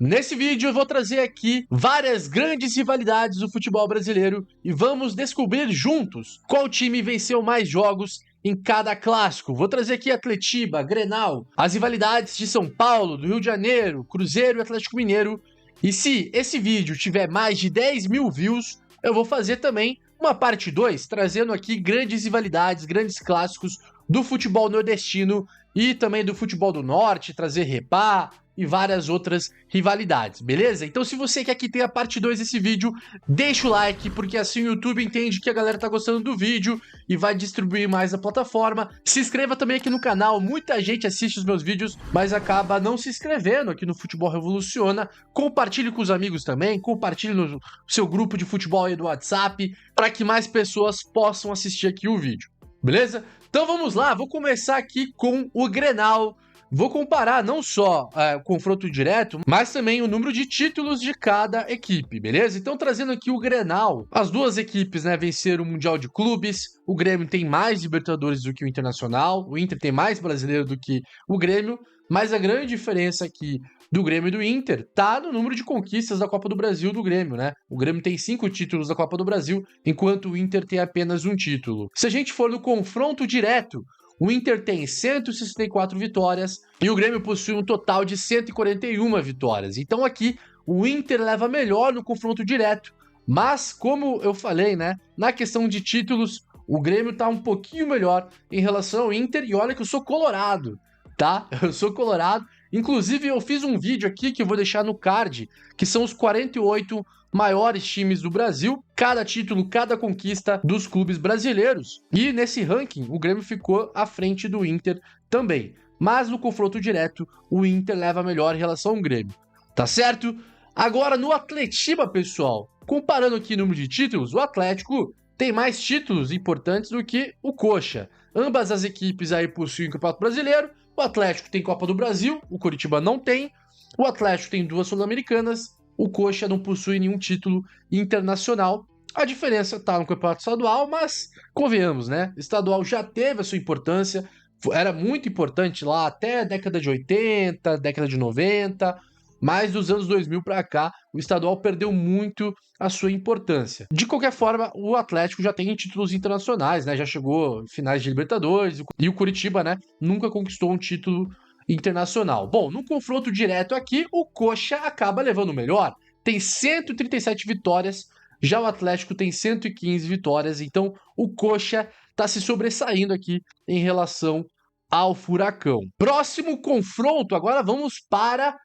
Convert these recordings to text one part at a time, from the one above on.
Nesse vídeo eu vou trazer aqui várias grandes rivalidades do futebol brasileiro e vamos descobrir juntos qual time venceu mais jogos em cada clássico. Vou trazer aqui Atletiba, Grenal, as rivalidades de São Paulo, do Rio de Janeiro, Cruzeiro e Atlético Mineiro. E se esse vídeo tiver mais de 10 mil views, eu vou fazer também uma parte 2, trazendo aqui grandes rivalidades, grandes clássicos do futebol nordestino e também do futebol do norte, trazer Repá e várias outras rivalidades, beleza? Então se você quer que tenha a parte 2 desse vídeo, deixa o like, porque assim o YouTube entende que a galera tá gostando do vídeo e vai distribuir mais a plataforma. Se inscreva também aqui no canal, muita gente assiste os meus vídeos, mas acaba não se inscrevendo aqui no Futebol Revoluciona. Compartilhe com os amigos também, compartilhe no seu grupo de futebol aí do WhatsApp, para que mais pessoas possam assistir aqui o vídeo, beleza? Então vamos lá, vou começar aqui com o Grenal. Vou comparar não só o confronto direto, mas também o número de títulos de cada equipe, beleza? Então, trazendo aqui o Grenal, as duas equipes, né, venceram o Mundial de Clubes. O Grêmio tem mais Libertadores do que o Internacional, o Inter tem mais brasileiro do que o Grêmio, mas a grande diferença aqui do Grêmio e do Inter tá no número de conquistas da Copa do Brasil do Grêmio, né? O Grêmio tem 5 títulos da Copa do Brasil, enquanto o Inter tem apenas um título. Se a gente for no confronto direto, o Inter tem 164 vitórias e o Grêmio possui um total de 141 vitórias. Então aqui o Inter leva melhor no confronto direto. Mas, como eu falei, né, na questão de títulos, o Grêmio tá um pouquinho melhor em relação ao Inter. E olha que eu sou colorado, tá? Eu sou colorado. Inclusive, eu fiz um vídeo aqui que eu vou deixar no card, que são os 48 maiores times do Brasil, cada título, cada conquista dos clubes brasileiros. E nesse ranking, o Grêmio ficou à frente do Inter também. Mas no confronto direto, o Inter leva melhor em relação ao Grêmio. Tá certo? Agora no Atletiba, pessoal, comparando aqui o número de títulos, o Atlético tem mais títulos importantes do que o Coxa. Ambas as equipes aí possuem o Campeonato Brasileiro. O Atlético tem Copa do Brasil, o Coritiba não tem. O Atlético tem 2 Sul-Americanas. O Coxa não possui nenhum título internacional. A diferença está no campeonato estadual, mas convenhamos, né? Estadual já teve a sua importância, era muito importante lá até a década de 80, década de 90, mas dos anos 2000 para cá, o estadual perdeu muito a sua importância. De qualquer forma, o Atlético já tem títulos internacionais, né? Já chegou em finais de Libertadores e o Coritiba, né, nunca conquistou um título internacional. Bom, no confronto direto aqui, o Coxa acaba levando o melhor. Tem 137 vitórias, já o Atlético tem 115 vitórias, então o Coxa está se sobressaindo aqui em relação ao Furacão. Próximo confronto, agora vamos para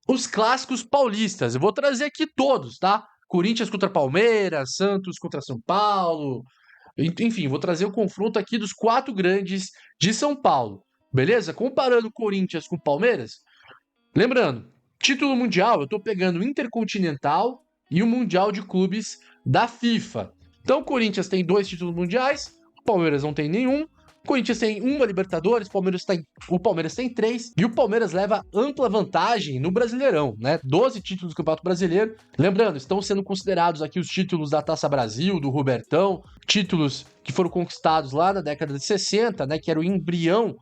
os clássicos paulistas. Eu vou trazer aqui todos, tá? Corinthians contra Palmeiras, Santos contra São Paulo. Enfim, vou trazer o confronto aqui dos 4 grandes de São Paulo. Beleza? Comparando o Corinthians com o Palmeiras. Lembrando, título mundial, eu tô pegando o Intercontinental e o Mundial de Clubes da FIFA. Então o Corinthians tem 2 títulos mundiais, o Palmeiras não tem nenhum. O Corinthians tem 1 Libertadores, o Palmeiras tem 3, e o Palmeiras leva ampla vantagem no Brasileirão, né? 12 títulos do Campeonato Brasileiro. Lembrando, estão sendo considerados aqui os títulos da Taça Brasil, do Robertão, títulos que foram conquistados lá na década de 60, né? Que era o embrião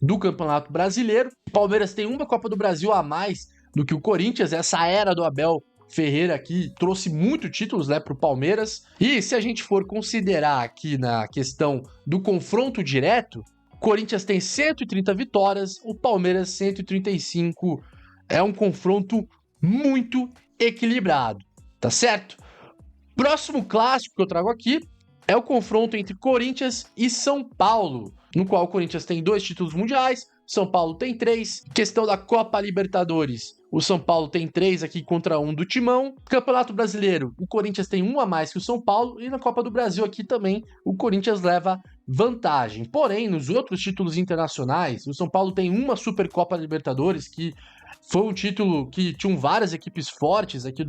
do Campeonato Brasileiro. O Palmeiras tem 1 Copa do Brasil a mais do que o Corinthians. Essa era do Abel Ferreira aqui trouxe muito títulos, né, para o Palmeiras. E se a gente for considerar aqui na questão do confronto direto, o Corinthians tem 130 vitórias, o Palmeiras 135. É um confronto muito equilibrado, tá certo? Próximo clássico que eu trago aqui é o confronto entre Corinthians e São Paulo, no qual o Corinthians tem 2 títulos mundiais, São Paulo tem 3. Questão da Copa Libertadores, o São Paulo tem 3 aqui contra 1 do Timão. Campeonato Brasileiro, o Corinthians tem 1 a mais que o São Paulo. E na Copa do Brasil aqui também, o Corinthians leva vantagem. Porém, nos outros títulos internacionais, o São Paulo tem 1 Supercopa Libertadores, que foi um título que tinham várias equipes fortes aqui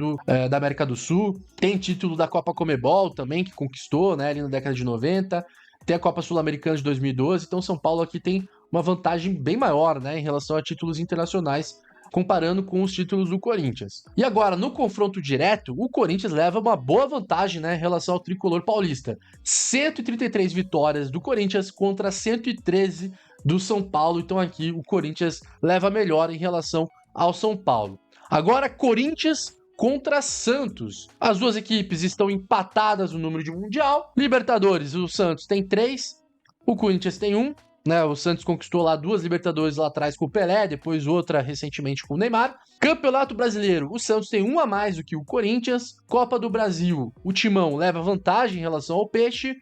da América do Sul. Tem título da Copa Comebol também, que conquistou, né, ali na década de 90. Tem a Copa Sul-Americana de 2012. Então, São Paulo aqui tem uma vantagem bem maior, né, em relação a títulos internacionais, comparando com os títulos do Corinthians. E agora, no confronto direto, o Corinthians leva uma boa vantagem, né, em relação ao tricolor paulista. 133 vitórias do Corinthians contra 113 do São Paulo. Então aqui o Corinthians leva melhor em relação ao São Paulo. Agora, Corinthians contra Santos. As duas equipes estão empatadas no número de Mundial. Libertadores, o Santos tem 3, o Corinthians tem 1. Né, o Santos conquistou lá 2 Libertadores lá atrás com o Pelé, depois outra recentemente com o Neymar. Campeonato Brasileiro, o Santos tem 1 a mais do que o Corinthians. Copa do Brasil, o Timão leva vantagem em relação ao Peixe.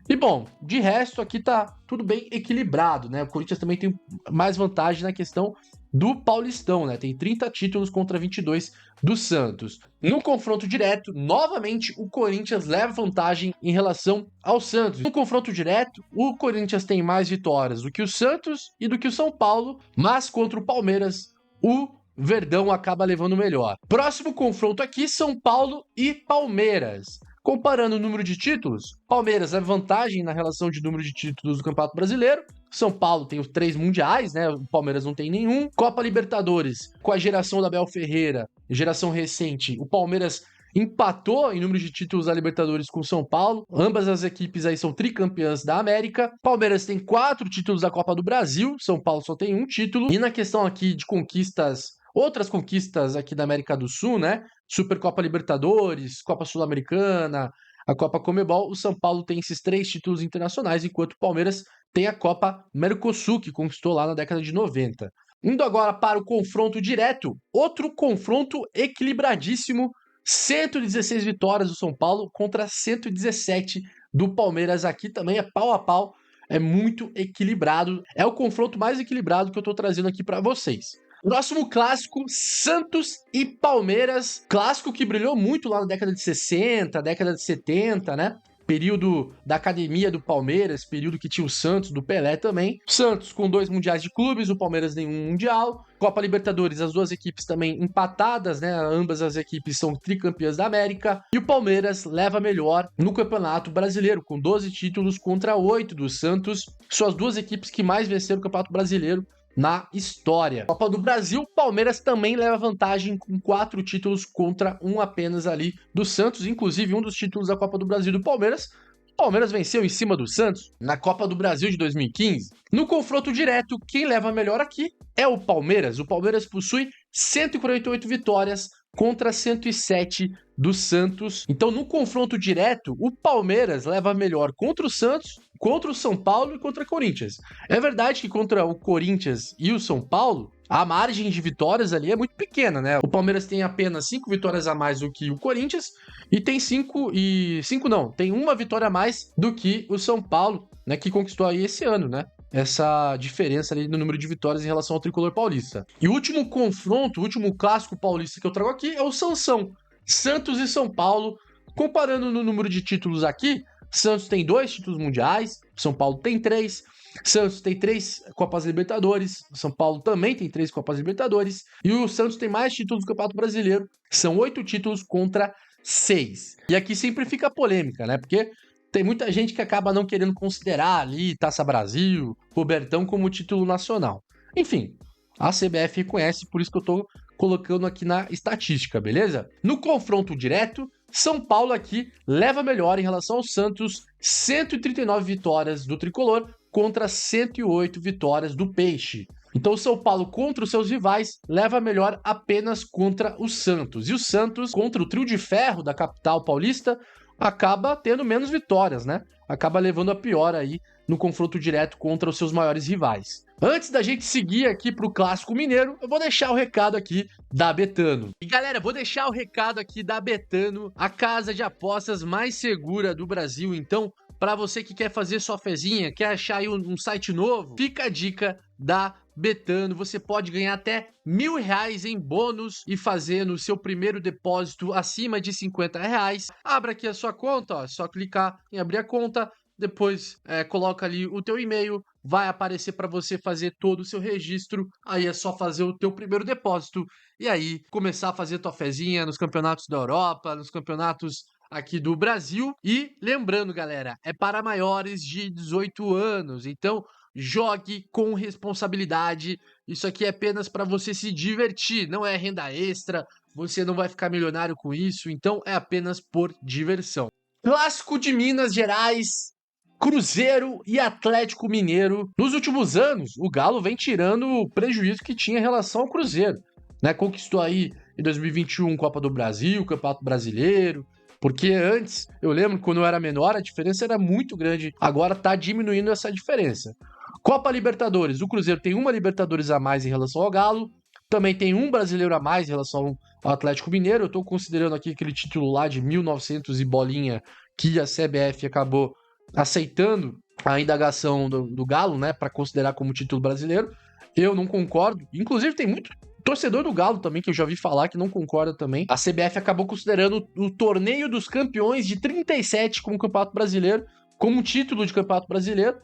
E bom, de resto aqui tá tudo bem equilibrado, né? O Corinthians também tem mais vantagem na questão do Paulistão, né? Tem 30 títulos contra 22 do Santos. No confronto direto, novamente o Corinthians leva vantagem em relação ao Santos. No confronto direto, o Corinthians tem mais vitórias do que o Santos e do que o São Paulo, mas contra o Palmeiras, o Verdão acaba levando o melhor. Próximo confronto aqui, São Paulo e Palmeiras. Comparando o número de títulos, Palmeiras leva vantagem na relação de número de títulos do Campeonato Brasileiro. São Paulo tem os 3 mundiais, né? O Palmeiras não tem nenhum. Copa Libertadores, com a geração da Abel Ferreira, geração recente, o Palmeiras empatou em número de títulos da Libertadores com o São Paulo. Ambas as equipes aí são tricampeãs da América. Palmeiras tem 4 títulos da Copa do Brasil, São Paulo só tem 1 título. E na questão aqui de conquistas, outras conquistas aqui da América do Sul, né? Supercopa Libertadores, Copa Sul-Americana, a Copa Comebol, o São Paulo tem esses 3 títulos internacionais, enquanto o Palmeiras tem a Copa Mercosul, que conquistou lá na década de 90. Indo agora para o confronto direto, outro confronto equilibradíssimo, 116 vitórias do São Paulo contra 117 do Palmeiras. Aqui também é pau a pau, é muito equilibrado, é o confronto mais equilibrado que eu estou trazendo aqui para vocês. Próximo clássico, Santos e Palmeiras. Clássico que brilhou muito lá na década de 60, década de 70, né? Período da academia do Palmeiras, período que tinha o Santos, do Pelé também. Santos com 2 mundiais de clubes, o Palmeiras nenhum mundial. Copa Libertadores, as duas equipes também empatadas, né? Ambas as equipes são tricampeãs da América. E o Palmeiras leva melhor no Campeonato Brasileiro, com 12 títulos contra 8 do Santos. São as duas equipes que mais venceram o Campeonato Brasileiro na história. Copa do Brasil, Palmeiras também leva vantagem com 4 títulos contra 1 apenas ali do Santos, inclusive um dos títulos da Copa do Brasil do Palmeiras. O Palmeiras venceu em cima do Santos na Copa do Brasil de 2015. No confronto direto, quem leva melhor aqui é o Palmeiras. O Palmeiras possui 148 vitórias contra 107 do Santos. Então, no confronto direto, o Palmeiras leva melhor contra o Santos, contra o São Paulo e contra o Corinthians. É verdade que contra o Corinthians e o São Paulo, a margem de vitórias ali é muito pequena, né? O Palmeiras tem apenas 5 vitórias a mais do que o Corinthians e tem 1 vitória a mais do que o São Paulo, né, que conquistou aí esse ano, né? Essa diferença ali no número de vitórias em relação ao tricolor paulista. E o último confronto, o último clássico paulista que eu trago aqui é o Sansão. Santos e São Paulo. Comparando no número de títulos aqui, Santos tem 2 títulos mundiais, São Paulo tem 3. Santos tem 3 Copas Libertadores, São Paulo também tem 3 Copas Libertadores. E o Santos tem mais títulos do Campeonato Brasileiro, são 8 títulos contra 6. E aqui sempre fica polêmica, né? Porque tem muita gente que acaba não querendo considerar ali Taça Brasil, Robertão como título nacional. Enfim, a CBF reconhece, por isso que eu tô colocando aqui na estatística, beleza? No confronto direto, São Paulo aqui leva melhor em relação ao Santos, 139 vitórias do tricolor contra 108 vitórias do Peixe. Então o São Paulo contra os seus rivais leva melhor apenas contra o Santos. E o Santos contra o trio de ferro da capital paulista acaba tendo menos vitórias, né? Acaba levando a pior aí no confronto direto contra os seus maiores rivais. Antes da gente seguir aqui pro Clássico Mineiro, eu vou deixar o recado aqui da Betano. E galera, vou deixar o recado aqui da Betano, a casa de apostas mais segura do Brasil. Então, para você que quer fazer sua fezinha, quer achar aí um site novo, fica a dica da Betano. Você pode ganhar até R$1.000 em bônus e fazer no seu primeiro depósito acima de R$50. Abra aqui a sua conta, ó, é só clicar em abrir a conta, depois coloca ali o teu e-mail, vai aparecer para você fazer todo o seu registro, aí é só fazer o teu primeiro depósito e aí começar a fazer tua fezinha nos campeonatos da Europa, nos campeonatos aqui do Brasil. E lembrando, galera, é para maiores de 18 anos, então jogue com responsabilidade. Isso aqui é apenas para você se divertir, não é renda extra, você não vai ficar milionário com isso, então é apenas por diversão. Clássico de Minas Gerais, Cruzeiro e Atlético Mineiro. Nos últimos anos, o Galo vem tirando o prejuízo que tinha em relação ao Cruzeiro, né? Conquistou aí em 2021 Copa do Brasil, Campeonato Brasileiro, porque antes, eu lembro quando eu era menor, a diferença era muito grande, agora tá diminuindo essa diferença. Copa Libertadores, o Cruzeiro tem uma Libertadores a mais em relação ao Galo, também tem um brasileiro a mais em relação ao Atlético Mineiro, eu tô considerando aqui aquele título lá de 1900 e bolinha que a CBF acabou aceitando a indagação do Galo, né, para considerar como título brasileiro. Eu não concordo. Inclusive, tem muito torcedor do Galo também, que eu já ouvi falar, que não concorda também. A CBF acabou considerando o Torneio dos Campeões de 37 como Campeonato Brasileiro, como título de Campeonato Brasileiro.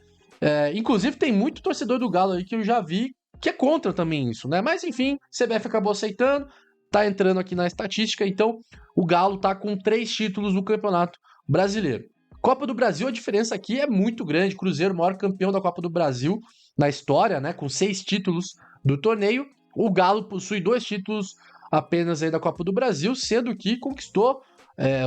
Inclusive, tem muito torcedor do Galo aí que eu já vi que é contra também isso, né? Mas, enfim, a CBF acabou aceitando, tá entrando aqui na estatística, então o Galo tá com 3 títulos no Campeonato Brasileiro. Copa do Brasil, a diferença aqui é muito grande. Cruzeiro, maior campeão da Copa do Brasil na história, né? Com 6 títulos do torneio. O Galo possui 2 títulos apenas aí da Copa do Brasil, sendo que conquistou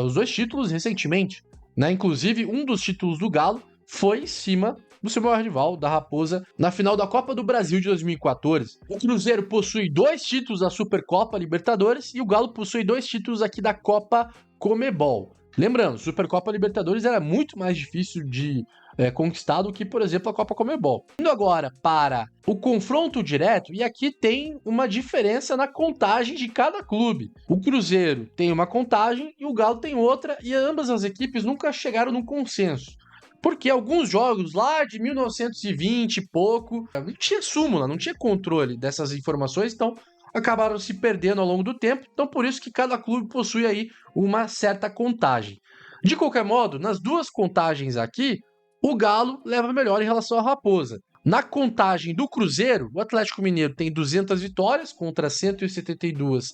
os 2 títulos recentemente, né? Inclusive, um dos títulos do Galo foi em cima do seu maior rival, da Raposa, na final da Copa do Brasil de 2014. O Cruzeiro possui 2 títulos da Supercopa Libertadores e o Galo possui 2 títulos aqui da Copa Comebol. Lembrando, Supercopa Libertadores era muito mais difícil de conquistar do que, por exemplo, a Copa Comebol. Indo agora para o confronto direto, e aqui tem uma diferença na contagem de cada clube. O Cruzeiro tem uma contagem e o Galo tem outra, e ambas as equipes nunca chegaram num consenso. Porque alguns jogos lá de 1920 e pouco, não tinha súmula, não tinha controle dessas informações, então acabaram se perdendo ao longo do tempo. Então por isso que cada clube possui aí uma certa contagem. De qualquer modo, nas duas contagens aqui, o Galo leva melhor em relação à Raposa. Na contagem do Cruzeiro, o Atlético Mineiro tem 200 vitórias contra 172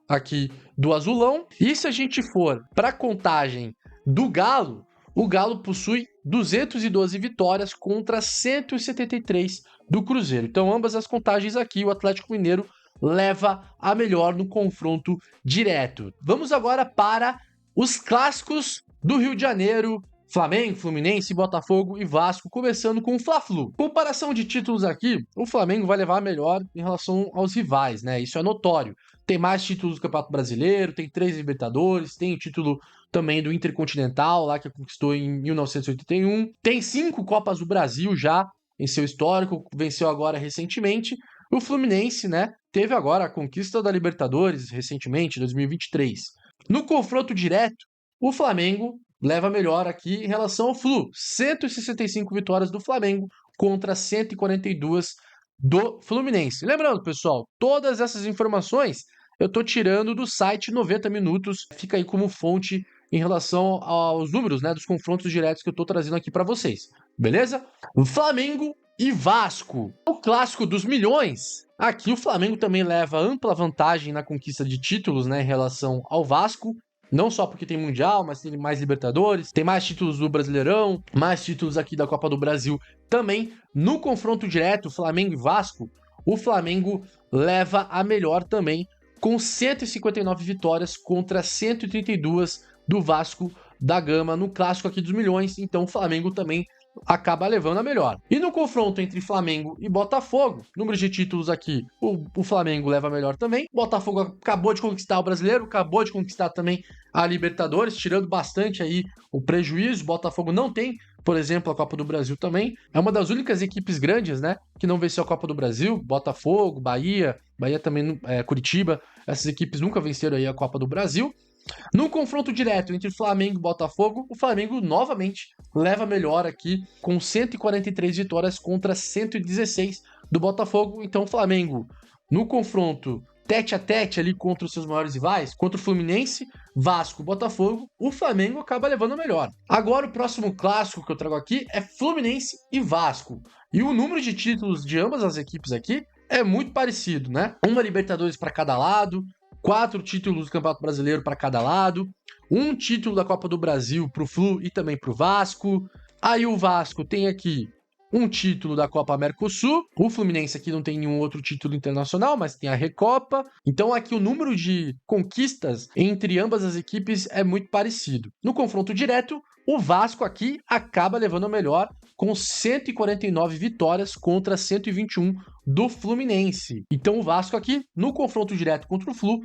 aqui do Azulão. E se a gente for para a contagem do Galo, o Galo possui 212 vitórias contra 173 do Cruzeiro. Então, ambas as contagens aqui, o Atlético Mineiro leva a melhor no confronto direto. Vamos agora para os clássicos do Rio de Janeiro. Flamengo, Fluminense, Botafogo e Vasco, começando com o Fla-Flu. Comparação de títulos aqui, o Flamengo vai levar a melhor em relação aos rivais, né? Isso é notório. Tem mais títulos do Campeonato Brasileiro, tem 3 Libertadores, tem o título também do Intercontinental, lá que conquistou em 1981. Tem 5 Copas do Brasil já em seu histórico, venceu agora recentemente. O Fluminense, né, teve agora a conquista da Libertadores recentemente, 2023. No confronto direto, o Flamengo leva melhor aqui em relação ao Flu. 165 vitórias do Flamengo contra 142 do Fluminense. Lembrando, pessoal, todas essas informações eu tô tirando do site 90 Minutos. Fica aí como fonte em relação aos números, né, dos confrontos diretos que eu tô trazendo aqui para vocês. Beleza? Flamengo e Vasco. O clássico dos milhões. Aqui o Flamengo também leva ampla vantagem na conquista de títulos, né, em relação ao Vasco. Não só porque tem Mundial, mas tem mais Libertadores, tem mais títulos do Brasileirão, mais títulos aqui da Copa do Brasil também. No confronto direto, Flamengo e Vasco, o Flamengo leva a melhor também, com 159 vitórias contra 132 do Vasco da Gama no clássico aqui dos milhões. Então o Flamengo também acaba levando a melhor. E no confronto entre Flamengo e Botafogo, número de títulos aqui, o Flamengo leva a melhor também. Botafogo acabou de conquistar o Brasileiro, acabou de conquistar também a Libertadores, tirando bastante aí o prejuízo. Botafogo não tem, por exemplo, a Copa do Brasil também. É uma das únicas equipes grandes, né, que não venceu a Copa do Brasil. Botafogo, Bahia também, Curitiba, essas equipes nunca venceram aí a Copa do Brasil. No confronto direto entre Flamengo e Botafogo, o Flamengo novamente leva melhor aqui com 143 vitórias contra 116 do Botafogo. Então o Flamengo, no confronto tete a tete ali contra os seus maiores rivais, contra o Fluminense, Vasco e Botafogo, o Flamengo acaba levando a melhor. Agora o próximo clássico que eu trago aqui é Fluminense e Vasco. E o número de títulos de ambas as equipes aqui é muito parecido, né? Uma Libertadores para cada lado, 4 títulos do Campeonato Brasileiro para cada lado, um título da Copa do Brasil para o Flu e também para o Vasco. Aí o Vasco tem aqui um título da Copa Mercosul. O Fluminense aqui não tem nenhum outro título internacional, mas tem a Recopa. Então aqui o número de conquistas entre ambas as equipes é muito parecido. No confronto direto, o Vasco aqui acaba levando a melhor com 149 vitórias contra 121 do Fluminense. Então o Vasco aqui, no confronto direto contra o Flu,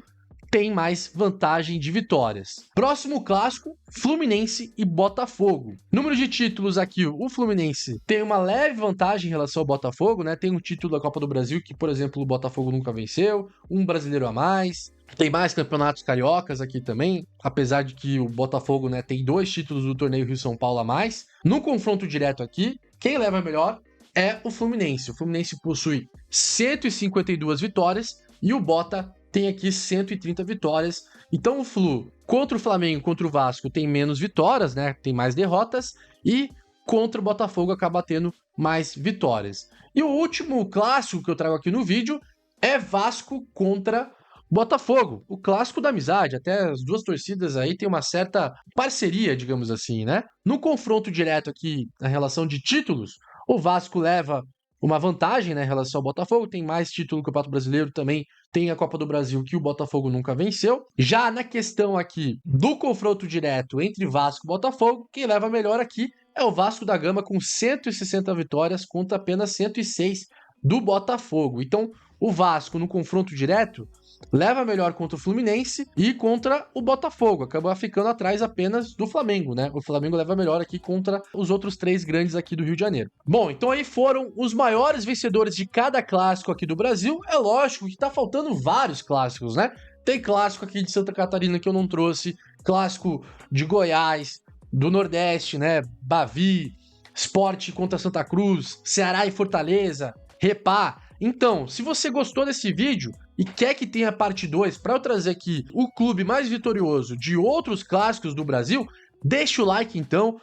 tem mais vantagem de vitórias. Próximo clássico, Fluminense e Botafogo. Número de títulos aqui, o Fluminense tem uma leve vantagem em relação ao Botafogo, né? Tem um título da Copa do Brasil que, por exemplo, o Botafogo nunca venceu, um brasileiro a mais. Tem mais campeonatos cariocas aqui também, apesar de que o Botafogo, né, tem 2 títulos do torneio Rio-São Paulo a mais. No confronto direto aqui, quem leva melhor é o Fluminense. O Fluminense possui 152 vitórias e o Bota tem aqui 130 vitórias. Então o Flu contra o Flamengo, contra o Vasco tem menos vitórias, né? Tem mais derrotas, e contra o Botafogo acaba tendo mais vitórias. E o último clássico que eu trago aqui no vídeo é Vasco contra Botafogo, o clássico da amizade. Até as duas torcidas aí têm uma certa parceria, digamos assim, né? No confronto direto aqui, na relação de títulos, o Vasco leva uma vantagem, né, em relação ao Botafogo, tem mais título no Campeonato Brasileiro, também tem a Copa do Brasil que o Botafogo nunca venceu. Já na questão aqui do confronto direto entre Vasco e Botafogo, quem leva melhor aqui é o Vasco da Gama com 160 vitórias contra apenas 106 do Botafogo. Então, o Vasco no confronto direto leva melhor contra o Fluminense e contra o Botafogo, acaba ficando atrás apenas do Flamengo, né? O Flamengo leva melhor aqui contra os outros 3 grandes aqui do Rio de Janeiro. Bom, então aí foram os maiores vencedores de cada clássico aqui do Brasil. É lógico que tá faltando vários clássicos, né? Tem clássico aqui de Santa Catarina que eu não trouxe, clássico de Goiás, do Nordeste, né? Bavi, Sport contra Santa Cruz, Ceará e Fortaleza, Repá. Então, se você gostou desse vídeo e quer que tenha parte 2 para eu trazer aqui o clube mais vitorioso de outros clássicos do Brasil, deixa o like então,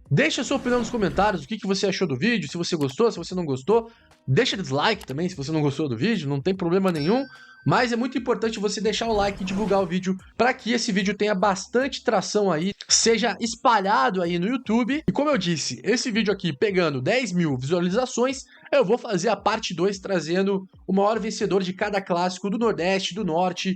deixa a sua opinião nos comentários, o que você achou do vídeo, se você gostou, se você não gostou, deixa dislike também se você não gostou do vídeo, não tem problema nenhum, mas é muito importante você deixar o like e divulgar o vídeo para que esse vídeo tenha bastante tração aí, seja espalhado aí no YouTube. E como eu disse, esse vídeo aqui pegando 10 mil visualizações, eu vou fazer a parte 2 trazendo o maior vencedor de cada clássico do Nordeste, do Norte,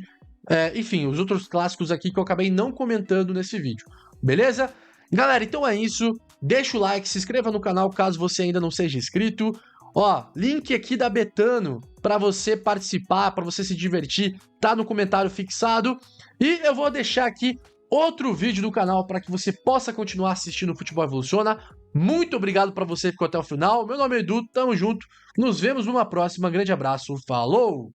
enfim, os outros clássicos aqui que eu acabei não comentando nesse vídeo, beleza? Galera, então é isso, deixa o like, se inscreva no canal caso você ainda não seja inscrito. Ó, link aqui da Betano para você participar, para você se divertir, tá no comentário fixado. E eu vou deixar aqui outro vídeo do canal para que você possa continuar assistindo o Futebol Evoluciona. Muito obrigado para você que ficou até o final. Meu nome é Edu, tamo junto. Nos vemos numa próxima. Grande abraço, falou!